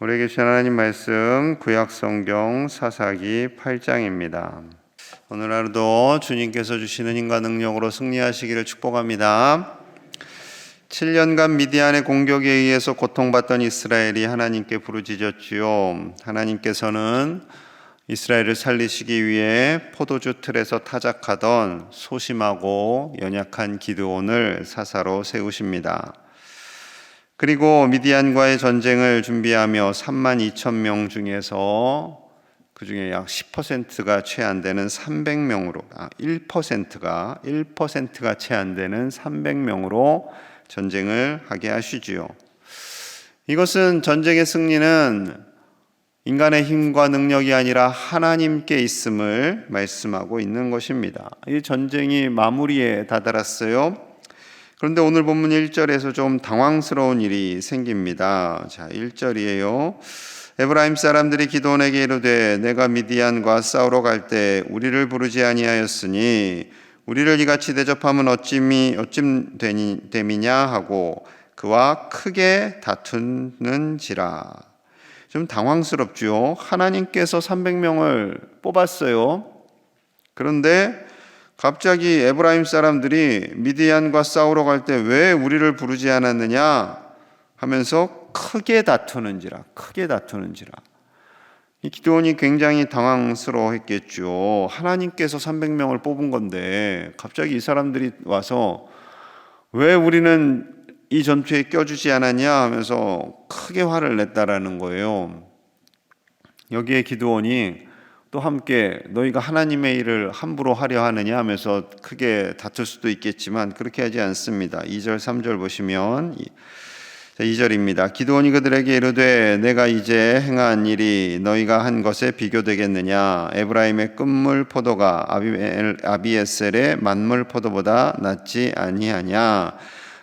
우리에게 주신 하나님 말씀 구약성경 사사기 8장입니다. 오늘 하루도 주님께서 주시는 힘과 능력으로 승리하시기를 축복합니다. 7년간 미디안의 공격에 의해서 고통받던 이스라엘이 하나님께 부르짖었지요. 하나님께서는 이스라엘을 살리시기 위해 포도주 틀에서 타작하던 소심하고 연약한 기드온을 사사로 세우십니다. 그리고 미디안과의 전쟁을 준비하며 32,000명 중에서 그 중에 약 10%가 채 안 되는 300명으로 1%가 채 안 되는 300명으로 전쟁을 하게 하시지요. 이것은 전쟁의 승리는 인간의 힘과 능력이 아니라 하나님께 있음을 말씀하고 있는 것입니다. 이 전쟁이 마무리에 다다랐어요. 그런데 오늘 본문 1절에서 좀 당황스러운 일이 생깁니다. 자, 1절이에요. 에브라임 사람들이 기드온에게 이르되 내가 미디안과 싸우러 갈 때 우리를 부르지 아니하였으니 우리를 이같이 대접하면 어찜 됨이냐 하고 그와 크게 다투는지라. 좀 당황스럽죠. 하나님께서 300명을 뽑았어요. 그런데 갑자기 에브라임 사람들이 미디안과 싸우러 갈 때 왜 우리를 부르지 않았느냐 하면서 크게 다투는지라. 이 기드온이 굉장히 당황스러워했겠죠. 하나님께서 300명을 뽑은 건데 갑자기 이 사람들이 와서 왜 우리는 이 전투에 껴주지 않았냐 하면서 크게 화를 냈다라는 거예요. 여기에 기드온이 또 함께 너희가 하나님의 일을 함부로 하려 하느냐 하면서 크게 다툴 수도 있겠지만 그렇게 하지 않습니다. 2절 3절 보시면 2절입니다. 기드온이 그들에게 이르되 내가 이제 행한 일이 너희가 한 것에 비교되겠느냐. 에브라임의 끝물 포도가 아비에셀의 만물 포도보다 낫지 아니하냐.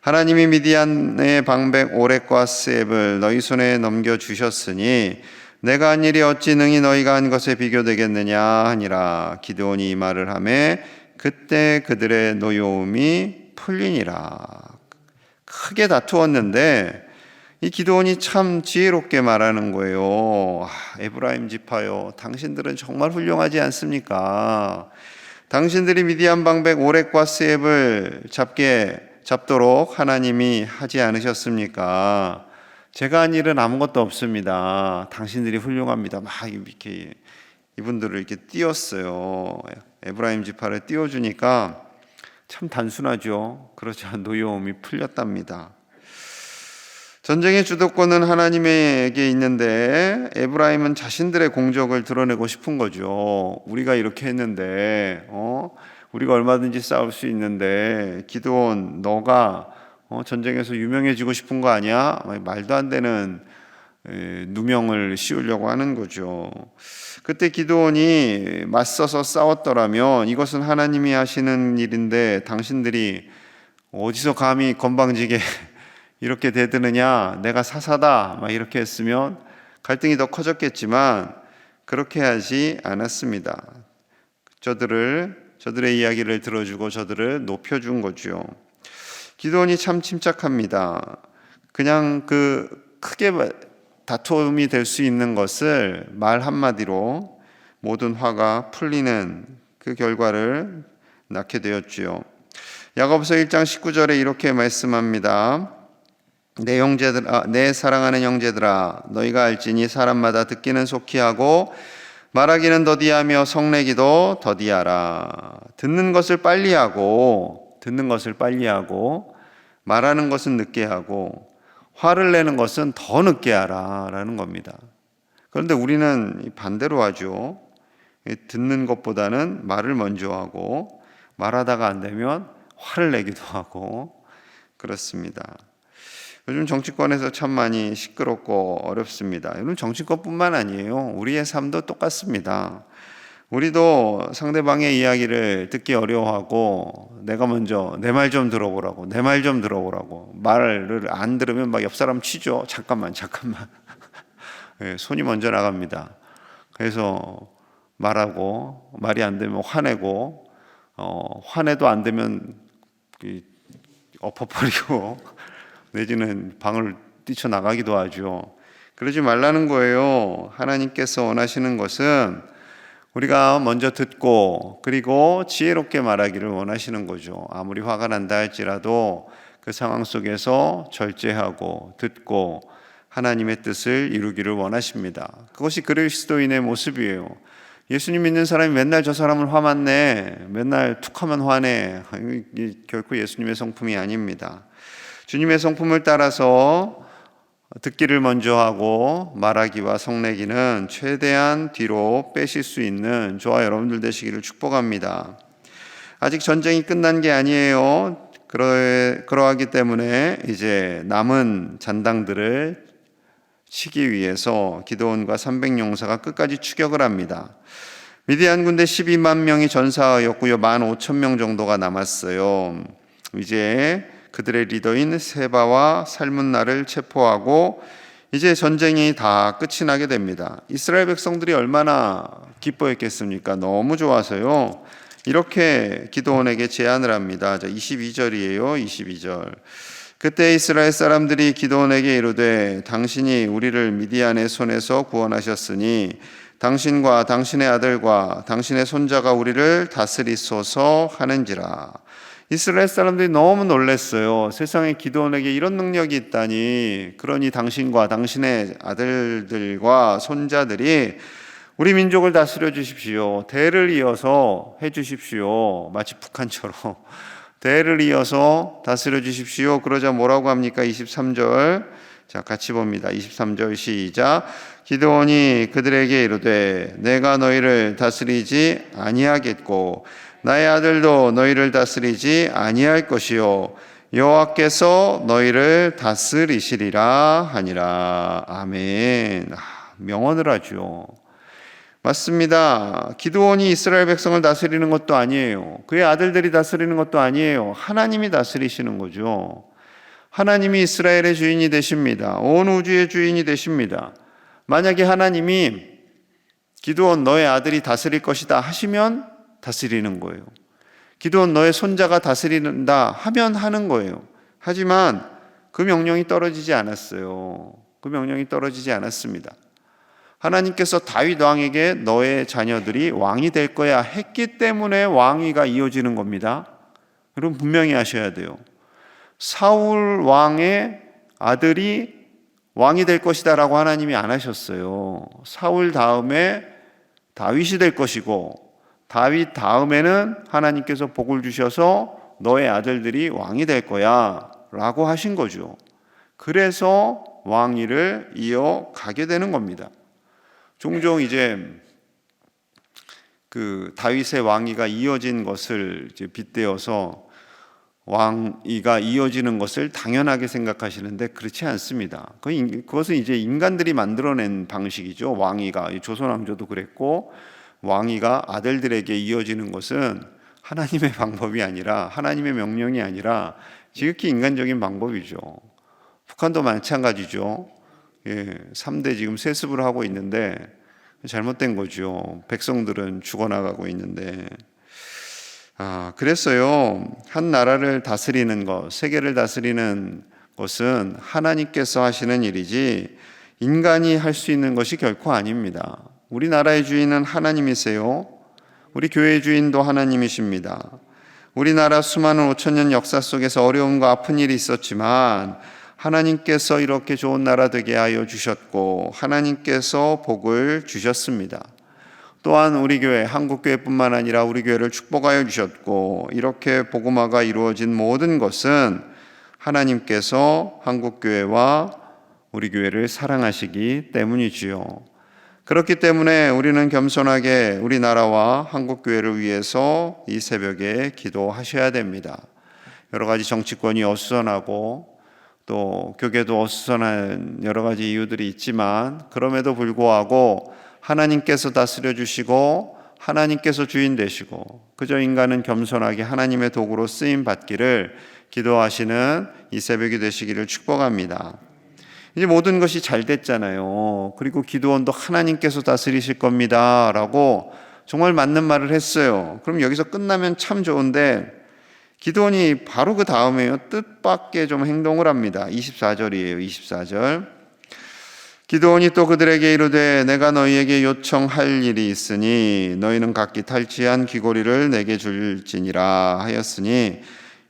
하나님이 미디안의 방백 오렉과 스앱을 너희 손에 넘겨주셨으니 내가 한 일이 어찌 능히 너희가 한 것에 비교되겠느냐 하니라. 기드온이 이 말을 하매 그때 그들의 노여움이 풀리니라. 크게 다투었는데 이 기드온이 참 지혜롭게 말하는 거예요. 에브라임 지파요, 당신들은 정말 훌륭하지 않습니까? 당신들이 미디안 방백 오렉과 스앱을 잡도록 하나님이 하지 않으셨습니까? 제가 한 일은 아무것도 없습니다. 당신들이 훌륭합니다. 막 이렇게 이분들을 이렇게 띄웠어요. 에브라임 지파를 띄워주니까 참 단순하죠. 그렇죠. 노여움이 풀렸답니다. 전쟁의 주도권은 하나님에게 있는데 에브라임은 자신들의 공적을 드러내고 싶은 거죠. 우리가 이렇게 했는데, 우리가 얼마든지 싸울 수 있는데 기드온 너가 전쟁에서 유명해지고 싶은 거 아니야? 말도 안 되는 누명을 씌우려고 하는 거죠. 그때 기드온이 맞서서 싸웠더라면 이것은 하나님이 하시는 일인데 당신들이 어디서 감히 건방지게 이렇게 대드느냐, 내가 사사다 이렇게 했으면 갈등이 더 커졌겠지만 그렇게 하지 않았습니다. 저들의 이야기를 들어주고 저들을 높여준 거죠. 기드온이 참 침착합니다. 그냥 크게 다툼이 될 수 있는 것을 말 한마디로 모든 화가 풀리는 그 결과를 낳게 되었지요. 야고보서 1장 19절에 이렇게 말씀합니다. 내 사랑하는 형제들아, 너희가 알지니 사람마다 듣기는 속히 하고 말하기는 더디하며 성내기도 더디하라. 듣는 것을 빨리 하고 말하는 것은 늦게 하고 화를 내는 것은 더 늦게 하라라는 겁니다. 그런데 우리는 반대로 하죠. 듣는 것보다는 말을 먼저 하고 말하다가 안 되면 화를 내기도 하고 그렇습니다. 요즘 정치권에서 참 많이 시끄럽고 어렵습니다. 요즘 정치권뿐만 아니에요. 우리의 삶도 똑같습니다. 우리도 상대방의 이야기를 듣기 어려워하고 내가 먼저 내 말 좀 들어보라고 말을 안 들으면 막 옆 사람 치죠. 잠깐만 손이 먼저 나갑니다. 그래서 말하고 말이 안 되면 화내고 화내도 안 되면 엎어버리고 내지는 방을 뛰쳐나가기도 하죠. 그러지 말라는 거예요. 하나님께서 원하시는 것은 우리가 먼저 듣고 그리고 지혜롭게 말하기를 원하시는 거죠. 아무리 화가 난다 할지라도 그 상황 속에서 절제하고 듣고 하나님의 뜻을 이루기를 원하십니다. 그것이 그리스도인의 모습이에요. 예수님 믿는 사람이 맨날 저 사람은 화만 내, 맨날 툭하면 화내, 결코 예수님의 성품이 아닙니다. 주님의 성품을 따라서 듣기를 먼저 하고 말하기와 성내기는 최대한 뒤로 빼실 수 있는 저와 여러분들 되시기를 축복합니다. 아직 전쟁이 끝난 게 아니에요. 그러하기 때문에 이제 남은 잔당들을 치기 위해서 기드온과 300용사가 끝까지 추격을 합니다. 미디안 군대 12만 명이 전사하였고요. 15,000명 정도가 남았어요. 이제 그들의 리더인 세바와 살문나를 체포하고 이제 전쟁이 다 끝이 나게 됩니다. 이스라엘 백성들이 얼마나 기뻐했겠습니까? 너무 좋아서요. 이렇게 기드온에게 제안을 합니다. 22절이에요. 22절. 그때 이스라엘 사람들이 기드온에게 이르되 당신이 우리를 미디안의 손에서 구원하셨으니 당신과 당신의 아들과 당신의 손자가 우리를 다스리소서 하는지라. 이스라엘 사람들이 너무 놀랐어요. 세상에 기드온에게 이런 능력이 있다니. 그러니 당신과 당신의 아들들과 손자들이 우리 민족을 다스려 주십시오. 대를 이어서 해 주십시오. 마치 북한처럼 대를 이어서 다스려 주십시오. 그러자 뭐라고 합니까? 23절. 자, 같이 봅니다. 23절 시작. 기드온이 그들에게 이르되 내가 너희를 다스리지 아니하겠고 나의 아들도 너희를 다스리지 아니할 것이요 여호와께서 너희를 다스리시리라 하니라. 아멘. 명언을 하죠. 맞습니다. 기드온이 이스라엘 백성을 다스리는 것도 아니에요. 그의 아들들이 다스리는 것도 아니에요. 하나님이 다스리시는 거죠. 하나님이 이스라엘의 주인이 되십니다. 온 우주의 주인이 되십니다. 만약에 하나님이 기드온 너의 아들이 다스릴 것이다 하시면 다스리는 거예요. 기드온 너의 손자가 다스린다 하면 하는 거예요. 하지만 그 명령이 떨어지지 않았어요. 그 명령이 떨어지지 않았습니다. 하나님께서 다윗 왕에게 너의 자녀들이 왕이 될 거야 했기 때문에 왕위가 이어지는 겁니다. 여러분 분명히 아셔야 돼요. 사울 왕의 아들이 왕이 될 것이다 라고 하나님이 안 하셨어요. 사울 다음에 다윗이 될 것이고 다윗 다음에는 하나님께서 복을 주셔서 너의 아들들이 왕이 될 거야 라고 하신 거죠. 그래서 왕위를 이어가게 되는 겁니다. 종종 이제 그 다윗의 왕위가 이어진 것을 이제 빗대어서 왕위가 이어지는 것을 당연하게 생각하시는데 그렇지 않습니다. 그것은 이제 인간들이 만들어낸 방식이죠. 왕위가 조선 왕조도 그랬고 왕위가 아들들에게 이어지는 것은 하나님의 방법이 아니라 하나님의 명령이 아니라 지극히 인간적인 방법이죠. 북한도 마찬가지죠. 3대 지금 세습을 하고 있는데 잘못된 거죠. 백성들은 죽어나가고 있는데 그랬어요. 한 나라를 다스리는 것, 세계를 다스리는 것은 하나님께서 하시는 일이지 인간이 할 수 있는 것이 결코 아닙니다. 우리나라의 주인은 하나님이세요. 우리 교회의 주인도 하나님이십니다. 우리나라 수많은 5,000년 역사 속에서 어려움과 아픈 일이 있었지만 하나님께서 이렇게 좋은 나라 되게 하여 주셨고 하나님께서 복을 주셨습니다. 또한 우리 교회, 한국교회뿐만 아니라 우리 교회를 축복하여 주셨고 이렇게 복음화가 이루어진 모든 것은 하나님께서 한국교회와 우리 교회를 사랑하시기 때문이지요. 그렇기 때문에 우리는 겸손하게 우리나라와 한국교회를 위해서 이 새벽에 기도하셔야 됩니다. 여러 가지 정치권이 어수선하고 또 교계도 어수선한 여러 가지 이유들이 있지만 그럼에도 불구하고 하나님께서 다스려 주시고 하나님께서 주인 되시고 그저 인간은 겸손하게 하나님의 도구로 쓰임 받기를 기도하시는 이 새벽이 되시기를 축복합니다. 이제 모든 것이 잘 됐잖아요. 그리고 기드온도 하나님께서 다스리실 겁니다 라고 정말 맞는 말을 했어요. 그럼 여기서 끝나면 참 좋은데 기드온이 바로 그 다음에요. 뜻밖의 좀 행동을 합니다. 24절이에요. 24절. 기드온이 또 그들에게 이르되 내가 너희에게 요청할 일이 있으니 너희는 각기 탈취한 귀고리를 내게 줄지니라 하였으니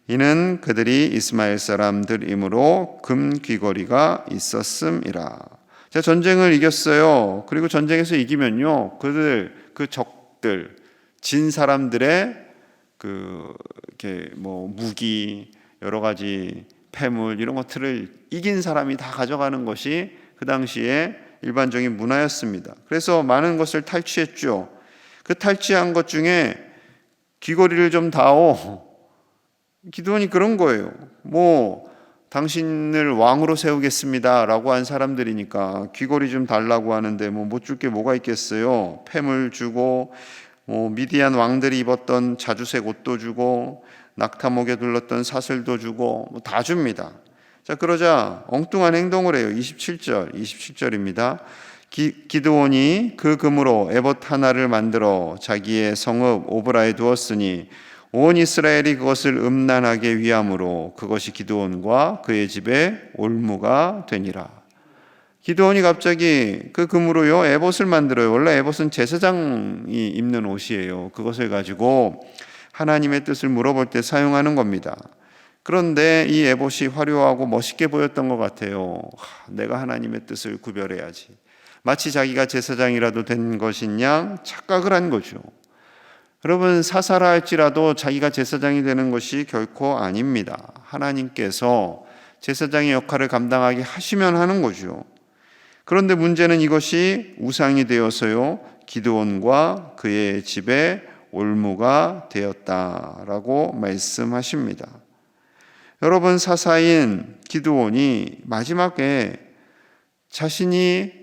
이는 그들이 이스마엘 사람들이므로 금 귀고리가 있었음이라. 자, 전쟁을 이겼어요. 그리고 전쟁에서 이기면요, 그 적들, 진 사람들의 이렇게 무기, 여러 가지 폐물 이런 것들을 이긴 사람이 다 가져가는 것이 그 당시에 일반적인 문화였습니다. 그래서 많은 것을 탈취했죠. 그 탈취한 것 중에 귀고리를 좀 다오. 기드온이 그런 거예요. 당신을 왕으로 세우겠습니다 라고 한 사람들이니까 귀고리 좀 달라고 하는데 못 줄 게 뭐가 있겠어요. 폐물 주고 미디안 왕들이 입었던 자주색 옷도 주고 낙타목에 둘렀던 사슬도 주고 다 줍니다. 자, 그러자 엉뚱한 행동을 해요. 27절입니다. 기드온이 그 금으로 에봇 하나를 만들어 자기의 성읍 오브라에 두었으니 온 이스라엘이 그것을 음란하게 위함으로 그것이 기드온과 그의 집에 올무가 되니라. 기드온이 갑자기 그 금으로요 에봇을 만들어요. 원래 에봇은 제사장이 입는 옷이에요. 그것을 가지고 하나님의 뜻을 물어볼 때 사용하는 겁니다. 그런데 이 에봇이 화려하고 멋있게 보였던 것 같아요. 내가 하나님의 뜻을 구별해야지. 마치 자기가 제사장이라도 된 것인 양 착각을 한 거죠. 여러분, 사사라 할지라도 자기가 제사장이 되는 것이 결코 아닙니다. 하나님께서 제사장의 역할을 감당하게 하시면 하는 거죠. 그런데 문제는 이것이 우상이 되어서요 기드온과 그의 집에 올무가 되었다라고 말씀하십니다. 여러분, 사사인 기드온이 마지막에 자신이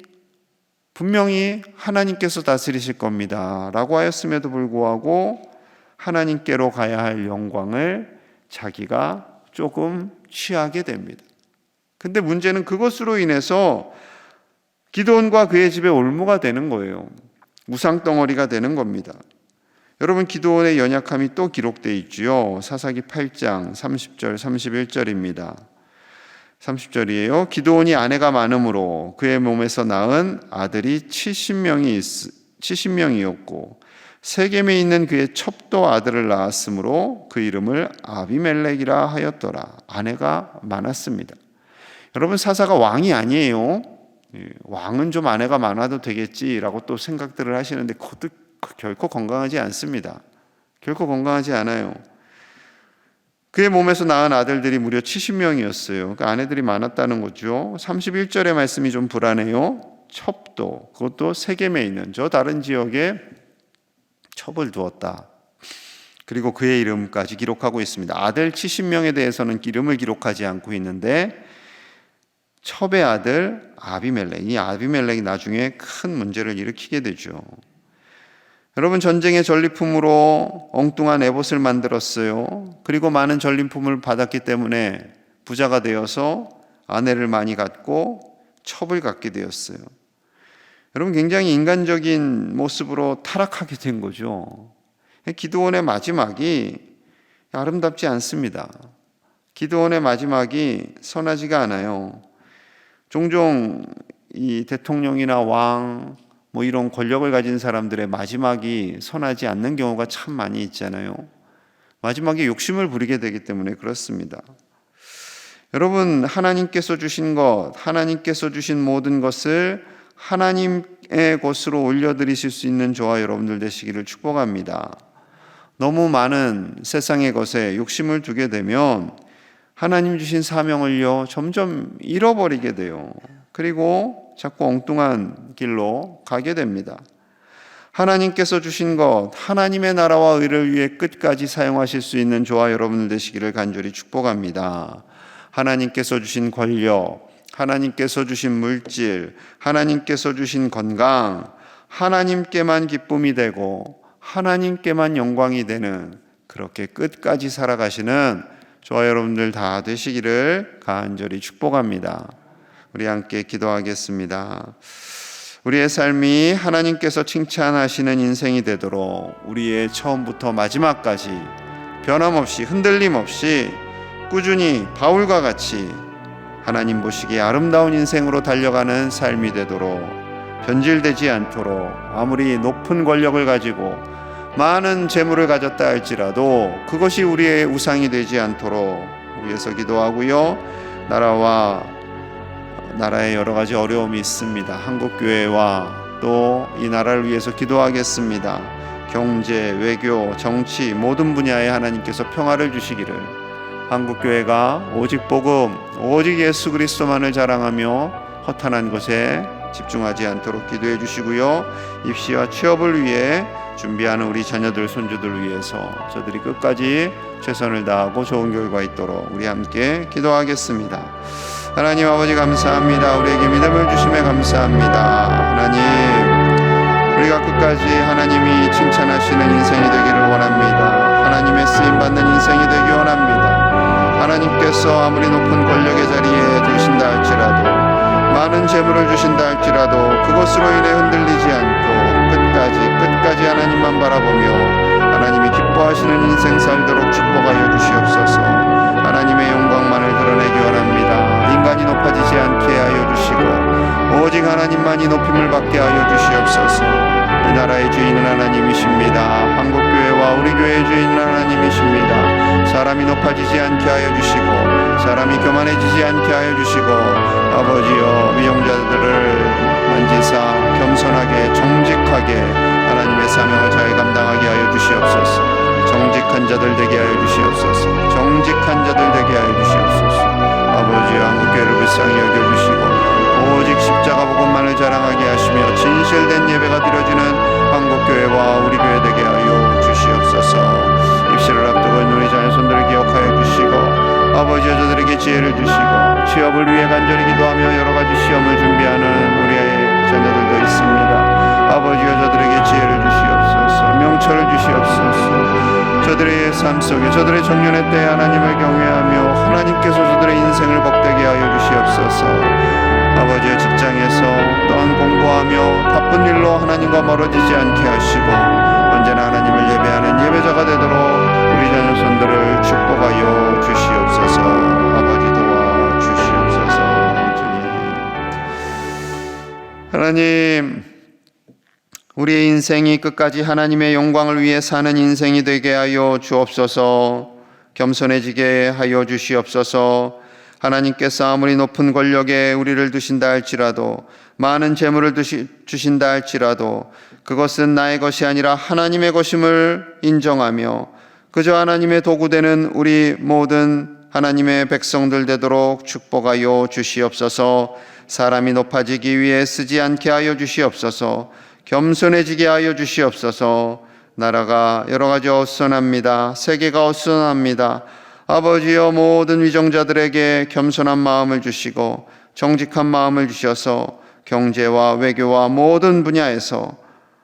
분명히 하나님께서 다스리실 겁니다 라고 하였음에도 불구하고 하나님께로 가야 할 영광을 자기가 조금 취하게 됩니다. 근데 문제는 그것으로 인해서 기드온과 그의 집에 올무가 되는 거예요. 우상덩어리가 되는 겁니다. 여러분, 기드온의 연약함이 또 기록되어 있지요. 사사기 8장 30절 31절입니다. 30절이에요. 기드온이 아내가 많으므로 그의 몸에서 낳은 아들이 70명이었고 세겜에 있는 그의 첩도 아들을 낳았으므로 그 이름을 아비멜렉이라 하였더라. 아내가 많았습니다. 여러분, 사사가 왕이 아니에요. 왕은 좀 아내가 많아도 되겠지라고 또 생각들을 하시는데 그것도 결코 건강하지 않습니다. 결코 건강하지 않아요. 그의 몸에서 낳은 아들들이 무려 70명이었어요. 그러니까 아내들이 많았다는 거죠. 31절의 말씀이 좀 불안해요. 첩도, 그것도 세겜에 있는 저 다른 지역에 첩을 두었다. 그리고 그의 이름까지 기록하고 있습니다. 아들 70명에 대해서는 이름을 기록하지 않고 있는데 첩의 아들 아비멜렉, 이 아비멜렉이 나중에 큰 문제를 일으키게 되죠. 여러분, 전쟁의 전리품으로 엉뚱한 에봇을 만들었어요. 그리고 많은 전리품을 받았기 때문에 부자가 되어서 아내를 많이 갖고 첩을 갖게 되었어요. 여러분, 굉장히 인간적인 모습으로 타락하게 된 거죠. 기드온의 마지막이 아름답지 않습니다. 기드온의 마지막이 선하지가 않아요. 종종 이 대통령이나 왕 이런 권력을 가진 사람들의 마지막이 선하지 않는 경우가 참 많이 있잖아요. 마지막에 욕심을 부리게 되기 때문에 그렇습니다. 여러분, 하나님께서 주신 것, 하나님께서 주신 모든 것을 하나님의 것으로 올려드리실 수 있는 저와 여러분들 되시기를 축복합니다. 너무 많은 세상의 것에 욕심을 두게 되면 하나님 주신 사명을요 점점 잃어버리게 돼요. 그리고 자꾸 엉뚱한 길로 가게 됩니다. 하나님께서 주신 것, 하나님의 나라와 의를 위해 끝까지 사용하실 수 있는 저와 여러분들 되시기를 간절히 축복합니다. 하나님께서 주신 권력, 하나님께서 주신 물질, 하나님께서 주신 건강, 하나님께만 기쁨이 되고 하나님께만 영광이 되는 그렇게 끝까지 살아가시는 저와 여러분들 다 되시기를 간절히 축복합니다. 우리 함께 기도하겠습니다. 우리의 삶이 하나님께서 칭찬하시는 인생이 되도록 우리의 처음부터 마지막까지 변함없이 흔들림 없이 꾸준히 바울과 같이 하나님 보시기에 아름다운 인생으로 달려가는 삶이 되도록, 변질되지 않도록, 아무리 높은 권력을 가지고 많은 재물을 가졌다 할지라도 그것이 우리의 우상이 되지 않도록 위해서 기도하고요. 나라의 여러 가지 어려움이 있습니다. 한국교회와 또 이 나라를 위해서 기도하겠습니다. 경제, 외교, 정치 모든 분야에 하나님께서 평화를 주시기를, 한국교회가 오직 복음, 오직 예수 그리스도만을 자랑하며 허탄한 것에 집중하지 않도록 기도해 주시고요. 입시와 취업을 위해 준비하는 우리 자녀들, 손주들을 위해서 저들이 끝까지 최선을 다하고 좋은 결과 있도록 우리 함께 기도하겠습니다. 하나님 아버지 감사합니다. 우리에게 믿음을 주심에 감사합니다. 하나님, 우리가 끝까지 하나님이 칭찬하시는 인생이 되기를 원합니다. 하나님의 쓰임받는 인생이 되기 원합니다. 하나님께서 아무리 높은 권력의 자리에 두신다 할지라도, 많은 재물을 주신다 할지라도 그것으로 인해 흔들리지 않고 끝까지 하나님만 바라보며 하나님이 기뻐하시는 인생 살도록 축복하여 주시옵소서. 하나님의 영광만을 드러내기 원합니다. 인간이 높아지지 않게 하여 주시고 오직 하나님만이 높임을 받게 하여 주시옵소서. 이 나라의 주인은 하나님이십니다. 한국교회와 우리 교회의 주인은 하나님이십니다. 사람이 높아지지 않게 하여 주시고 사람이 교만해지지 않게 하여 주시고, 아버지여, 위용자들을 만지사 겸손하게 정직하게 하나님의 사명을 잘 감당하게 하여 주시옵소서. 정직한 자들 되게 하여 주시옵소서. 정직한 자들 되게 하여 주시옵소서. 아버지여, 한국교회를 불쌍히 여겨주시고 오직 십자가 복음만을 자랑하게 하시며 진실된 예배가 드려지는 한국교회와 우리 교회 되게 하여 주시옵소서. 입시를 앞두고 있는 우리 자녀손들을 기억하여 주시고, 아버지여, 저들에게 지혜를 주시고 취업을 위해 간절히 기도하며 여러가지 시험을 준비하는 우리의 자녀들도 있습니다. 아버지여, 저들에게 지혜를 주시옵소서. 명철을 주시옵소서. 저들의 삶 속에, 저들의 청년의 때에 하나님을 경외하며 하나님께서 저들의 인생을 복되게 하여 주시옵소서. 아버지의 직장에서 또한 공부하며 바쁜 일로 하나님과 멀어지지 않게 하시고 언제나 하나님을 예배하는 예배자가 되도록 우리 자녀손들을 축복하여 주시옵소서. 아버지 도와 주시옵소서. 주님, 하나님, 우리의 인생이 끝까지 하나님의 영광을 위해 사는 인생이 되게 하여 주옵소서. 겸손해지게 하여 주시옵소서. 하나님께서 아무리 높은 권력에 우리를 두신다 할지라도, 많은 재물을 주신다 할지라도 그것은 나의 것이 아니라 하나님의 것임을 인정하며 그저 하나님의 도구되는 우리 모든 하나님의 백성들 되도록 축복하여 주시옵소서. 사람이 높아지기 위해 쓰지 않게 하여 주시옵소서. 겸손해지게 하여 주시옵소서. 나라가 여러 가지 어수선합니다. 세계가 어수선합니다. 아버지여, 모든 위정자들에게 겸손한 마음을 주시고 정직한 마음을 주셔서 경제와 외교와 모든 분야에서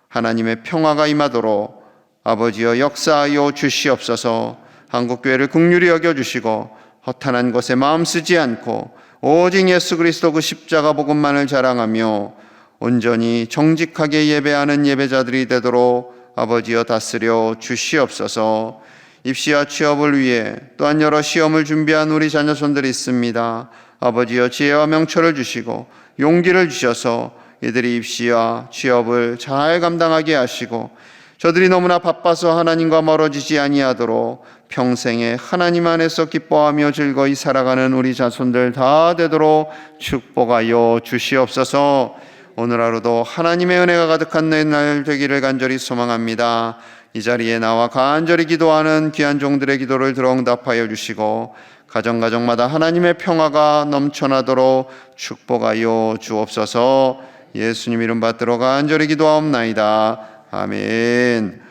하나님의 평화가 임하도록 아버지여 역사하여 주시옵소서. 한국교회를 긍휼히 여겨주시고 허탄한 것에 마음 쓰지 않고 오직 예수 그리스도 그 십자가 복음만을 자랑하며 온전히 정직하게 예배하는 예배자들이 되도록 아버지여 다스려 주시옵소서. 입시와 취업을 위해 또한 여러 시험을 준비한 우리 자녀손들이 있습니다. 아버지여, 지혜와 명철을 주시고 용기를 주셔서 이들이 입시와 취업을 잘 감당하게 하시고 저들이 너무나 바빠서 하나님과 멀어지지 아니하도록 평생에 하나님 안에서 기뻐하며 즐거이 살아가는 우리 자손들 다 되도록 축복하여 주시옵소서. 오늘 하루도 하나님의 은혜가 가득한 날 되기를 간절히 소망합니다. 이 자리에 나와 간절히 기도하는 귀한 종들의 기도를 들어 응답하여 주시고 가정마다 하나님의 평화가 넘쳐나도록 축복하여 주옵소서. 예수님 이름 받들어 간절히 기도하옵나이다. 아멘.